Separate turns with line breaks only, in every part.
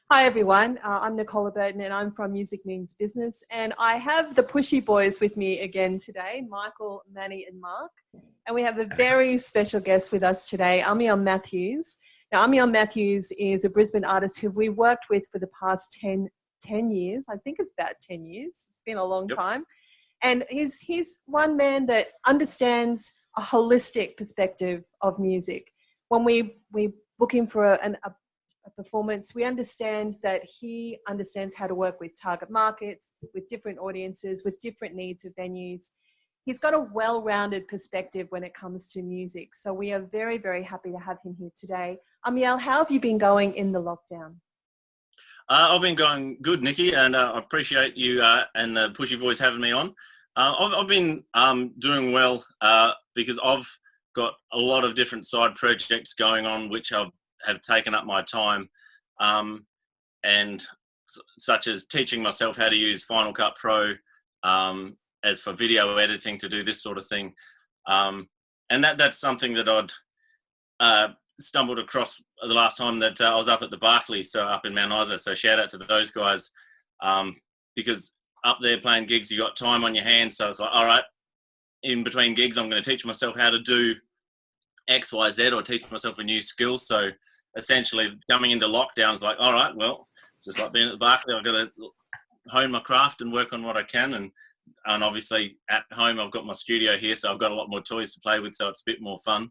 Hi everyone, I'm Nicola Burton and I'm from Music Means Business, and I have the Pushy boys with me again today, Michael, Manny and Mark, and we have a very special guest with us today, Amiel Matthews. Now Amiel Matthews is a Brisbane artist who we worked with for the past 10 years. I think it's about 10 years. It's been a long time. And he's one man that understands a holistic perspective of music. When we book him for a performance, we understand that he understands how to work with target markets, with different audiences, with different needs of venues. He's got a well-rounded perspective when it comes to music. So we are very, very happy to have him here today. Amiel, how have you been going in the lockdown?
I've been going good, Nikki, and I appreciate you and the Pushy Boys having me on. I've been doing well because I've got a lot of different side projects going on which have taken up my time, and such as teaching myself how to use Final Cut Pro as for video editing, to do this sort of thing. And that's something that I'd stumbled across the last time that I was up at the Barclay, so up in Mount Isa. So shout out to those guys, because up there playing gigs, you got time on your hands. So it's like, all right, in between gigs, I'm going to teach myself how to do X, Y, Z, or teach myself a new skill. So essentially coming into lockdown is like, all right, well, it's just like being at the Barclay. I've got to hone my craft and work on what I can. And obviously at home, I've got my studio here, so I've got a lot more toys to play with, so it's a bit more fun.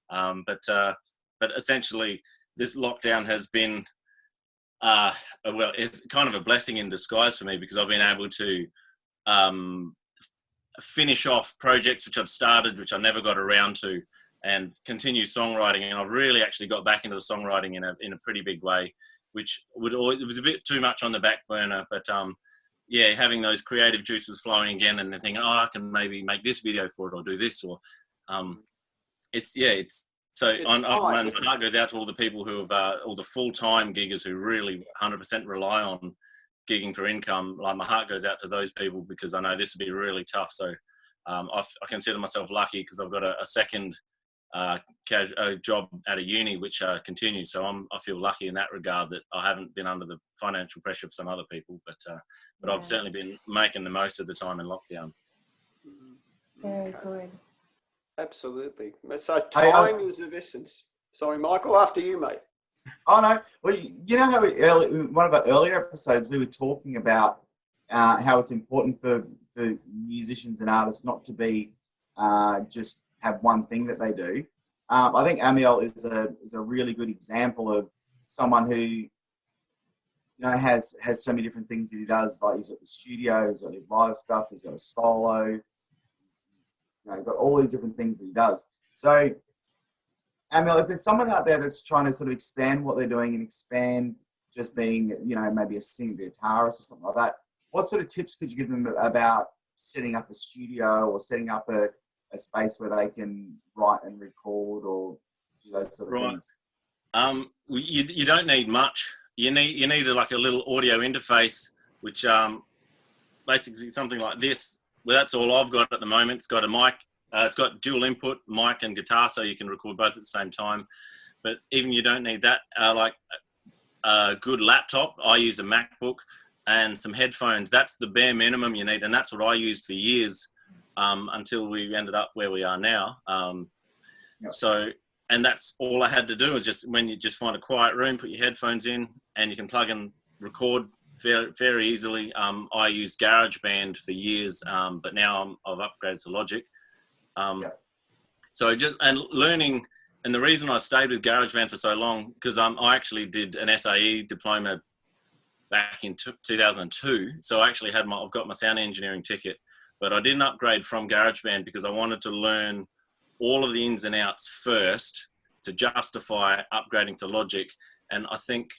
But essentially this lockdown has been, well, it's kind of a blessing in disguise for me, because I've been able to finish off projects which I'd started, which I never got around to, and continue songwriting. And I've really actually got back into the songwriting in a pretty big way, which it was a bit too much on the back burner. But yeah, having those creative juices flowing again, and then thinking, oh, I can maybe make this video for it, or do this, or so my heart goes out to all the people who have, all the full-time giggers who really 100% rely on gigging for income. Like, my heart goes out to those people, because I know this will be really tough. So I consider myself lucky, because I've got a second job at a uni which continues. So I feel lucky in that regard, that I haven't been under the financial pressure of some other people. But
Yeah.
I've certainly been making the most of the time in lockdown.
Very good.
Absolutely. So time is of essence. Sorry, Michael, after you, mate.
Oh, no. Well, you know how one of our earlier episodes, we were talking about how it's important for musicians and artists not to be just have one thing that they do. I think Amiel is a really good example of someone who, has so many different things that he does. Like, he's got the studio, he's got his live stuff, he's got a solo, he's got all these different things that he does. So, Amiel, if there's someone out there that's trying to sort of expand what they're doing and expand just being, maybe a singer, guitarist or something like that, what sort of tips could you give them about setting up a studio, or setting up a space where they can write and record, or do those sort of things?
You don't need much. You need like a little audio interface, which basically something like this. Well, that's all I've got at the moment. It's got a mic. It's got dual input, mic and guitar, so you can record both at the same time. But even you don't need that. Like a good laptop, I use a MacBook, and some headphones. That's the bare minimum you need, and that's what I used for years, until we ended up where we are now.
Yep.
So, and that's all I had to do, is when you just find a quiet room, put your headphones in, and you can plug and record very, very easily. I used GarageBand for years, but now I've upgraded to Logic.
Yep.
So learning, and the reason I stayed with GarageBand for so long, because I actually did an SAE diploma back in 2002. So I actually I've got my sound engineering ticket, but I didn't upgrade from GarageBand because I wanted to learn all of the ins and outs first to justify upgrading to Logic. And I think,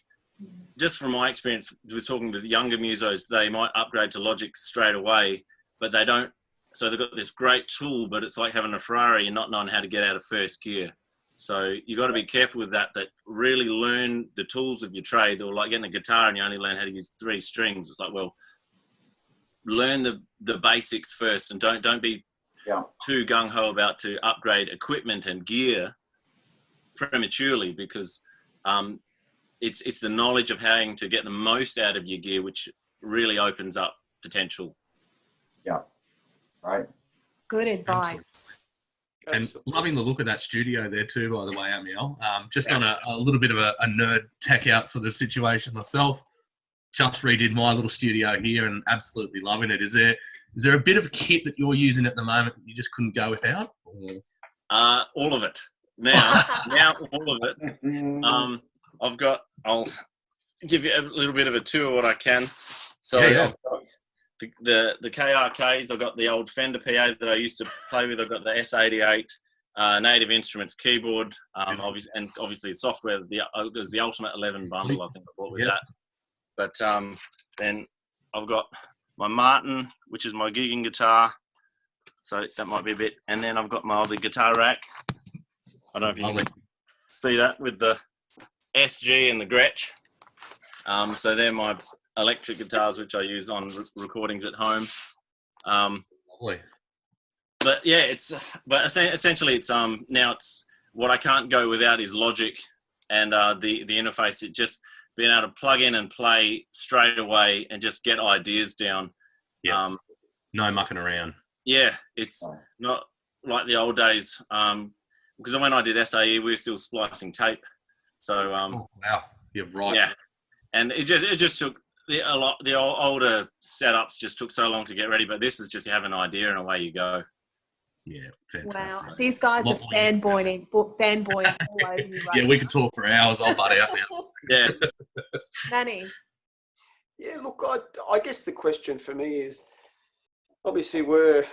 just from my experience with talking with younger musos, they might upgrade to Logic straight away, but they don't. So they've got this great tool, but it's like having a Ferrari and not knowing how to get out of first gear. So you got to be careful with that really learn the tools of your trade. Or like getting a guitar and you only learn how to use 3 strings. It's like, well, learn the basics first, and don't be too gung-ho about to upgrade equipment and gear prematurely, because it's the knowledge of how to get the most out of your gear, which really opens up potential.
Yeah, it's great.
Good advice.
And loving the look of that studio there too, by the way, Amiel. Just on a little bit of a nerd tech out sort of situation myself. Just redid my little studio here and absolutely loving it. Is there a bit of kit that you're using at the moment that you just couldn't go without?
All of it. Now all of it. I'll give you a little bit of a tour what I can. So
Yeah.
I've got the KRKs, I've got the old Fender PA that I used to play with, I've got the S88 Native Instruments keyboard, obviously software, there's the Ultimate 11 bundle I think I bought with that. But then I've got my Martin, which is my gigging guitar, so that might be a bit, and then I've got my other guitar rack. I don't know if you can see that with the SG and the Gretsch. So they're my electric guitars, which I use on recordings at home.
Lovely.
But yeah, essentially it's now it's what I can't go without is Logic and the interface. It just being able to plug in and play straight away and just get ideas down.
Yeah. No mucking around.
Yeah, it's not like the old days. Because when I did SAE, we were still splicing tape. So
wow, you're right.
Yeah, and it just took a lot. The older setups just took so long to get ready. But this is just you have an idea and away you go.
Yeah, fantastic.
Wow, these guys are fanboying all over you. Right
yeah, we could talk for hours. I'll butt out now.
Yeah,
Manny.
Yeah, look, I guess the question for me is, obviously we're,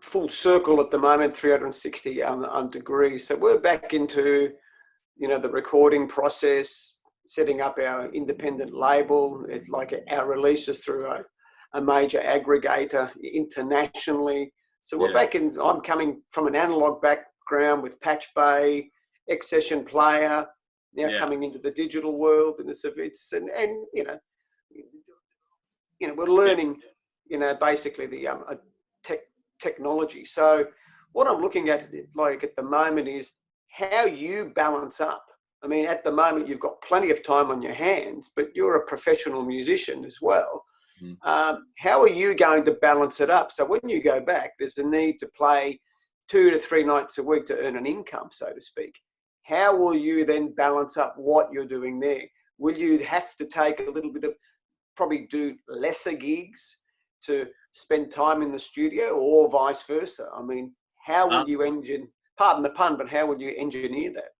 full circle at the moment, 360 degrees. So we're back into, the recording process, setting up our independent label, like our releases through a major aggregator internationally. So we're back in, I'm coming from an analog background with Patch Bay, X-Session Player, now coming into the digital world. And we're learning, basically the technology. So what I'm looking at, like at the moment, is how you balance up. I mean, at the moment, you've got plenty of time on your hands, but you're a professional musician as well. How are you going to balance it up? So when you go back, there's a need to play 2 to 3 nights a week to earn an income, so to speak. How will you then balance up what you're doing there? Will you have to take a little bit of, probably do lesser gigs to spend time in the studio, or vice versa? I mean, how will you pardon the pun, but how will you engineer that?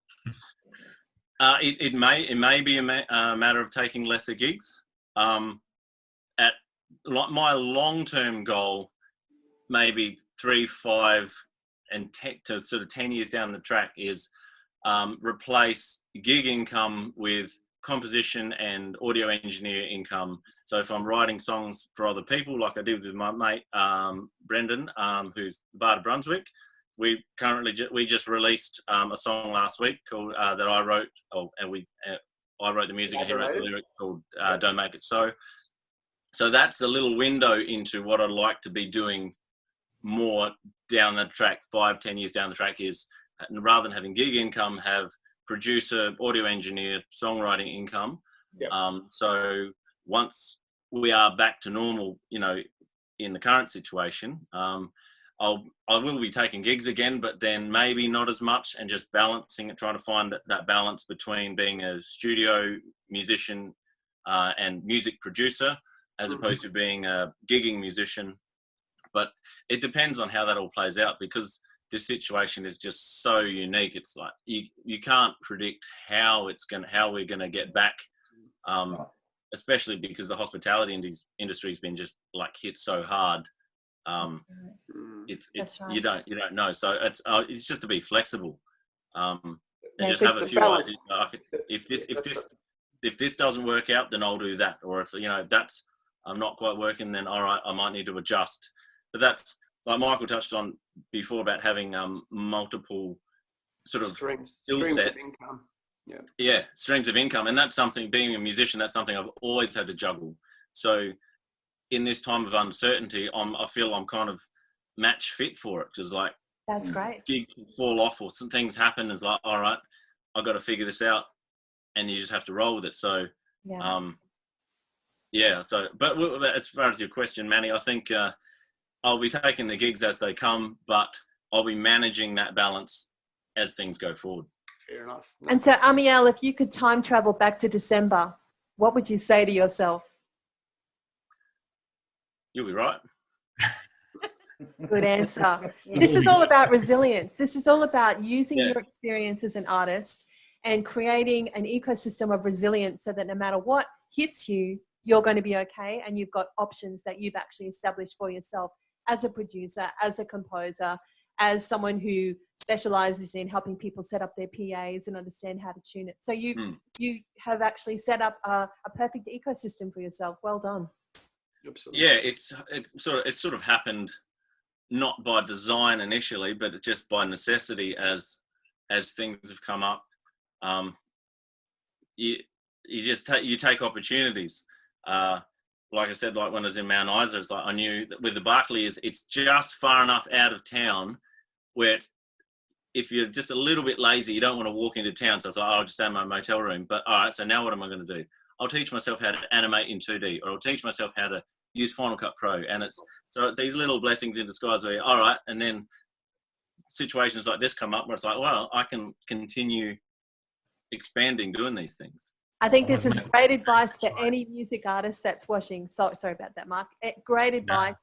It may be a matter of taking lesser gigs. My long-term goal, maybe 3, 5, and 10 to sort of 10 years down the track, is replace gig income with composition and audio engineer income. So if I'm writing songs for other people, like I did with my mate Brendan, who's Bar of Brunswick, we just released a song last week called that I wrote. I wrote the music and he wrote the lyric, called "Don't Make It So." So that's a little window into what I'd like to be doing more down the track, 5, 10 years down the track, is rather than having gig income, have producer, audio engineer, songwriting income. So once we are back to normal, in the current situation, I will be taking gigs again, but then maybe not as much, and just balancing it, trying to find that balance between being a studio musician and music producer, as opposed to being a gigging musician. But it depends on how that all plays out, because this situation is just so unique. It's like you can't predict how we're gonna get back, especially because the hospitality industry's been just like hit so hard. It's right. you don't know. So it's just to be flexible, and just have a few ideas. If this doesn't work out, then I'll do that. Or if that's I'm not quite working, then all right, I might need to adjust. But that's like Michael touched on before about having multiple sort of skill sets. Yeah, streams of income, and that's something. Being a musician, that's something I've always had to juggle. So in this time of uncertainty, I feel I'm kind of match fit for it, because like
that's great.
Gig can fall off or some things happen. It's like, all right, I've got to figure this out. and you just have to roll with it. So,
Yeah.
yeah. So, but as far as your question, Manny, I think I'll be taking the gigs as they come, but I'll be managing that balance as things go forward.
Fair enough. No.
And so, Amiel, if you could time travel back to December, what would you say to yourself?
You'll be right.
Good answer. This is all about resilience. This is all about using
Yeah.
your experience as an artist and creating an ecosystem of resilience so that no matter what hits you, you're going to be okay, and you've got options that you've actually established for yourself as a producer, as a composer, as someone who specializes in helping people set up their PAs and understand how to tune it. So you have actually set up a perfect ecosystem for yourself. Well done.
Absolutely.
Yeah, it's sort of happened not by design initially, but it's just by necessity as things have come up. You take opportunities. Like I said, like when I was in Mount Isa, it's like I knew that with the Barclay it's just far enough out of town where if you're just a little bit lazy, you don't want to walk into town. So I was like, I'll just stay in my motel room. But all right, so now what am I going to do? I'll teach myself how to animate in 2D, or I'll teach myself how to use Final Cut Pro. And it's these little blessings in disguise where, all right, and then situations like this come up where it's like, well, I can continue expanding doing these things.
I think this is great advice for any music artist that's watching. Sorry about that, Mark. Great advice.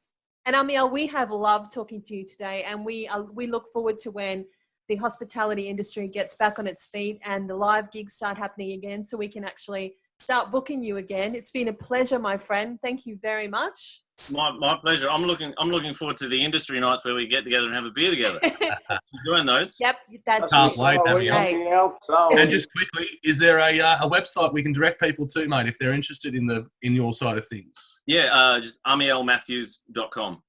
And Amiel, we have loved talking to you today, and we look forward to when the hospitality industry gets back on its feet and the live gigs start happening again, so we can actually start booking you again. It's been a pleasure, my friend. Thank you very much.
My pleasure. I'm looking forward to the industry nights where we get together and have a beer together. Doing those.
Yep, that's
Can't
it.
wait,
Amiel.
And just quickly, is there a website we can direct people to, mate, if they're interested in your side of things?
Yeah, just amielmatthews.com.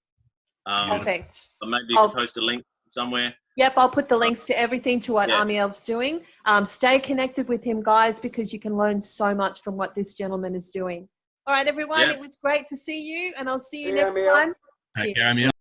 Perfect.
Maybe you can post a link somewhere.
Yep, I'll put the links to everything to what
Yeah.
Amiel's doing. Stay connected with him, guys, because you can learn so much from what this gentleman is doing. All right, everyone,
Yeah.
It was great to see you, and I'll see you
See you,
next
Amiel.
time.
Take care, Amiel.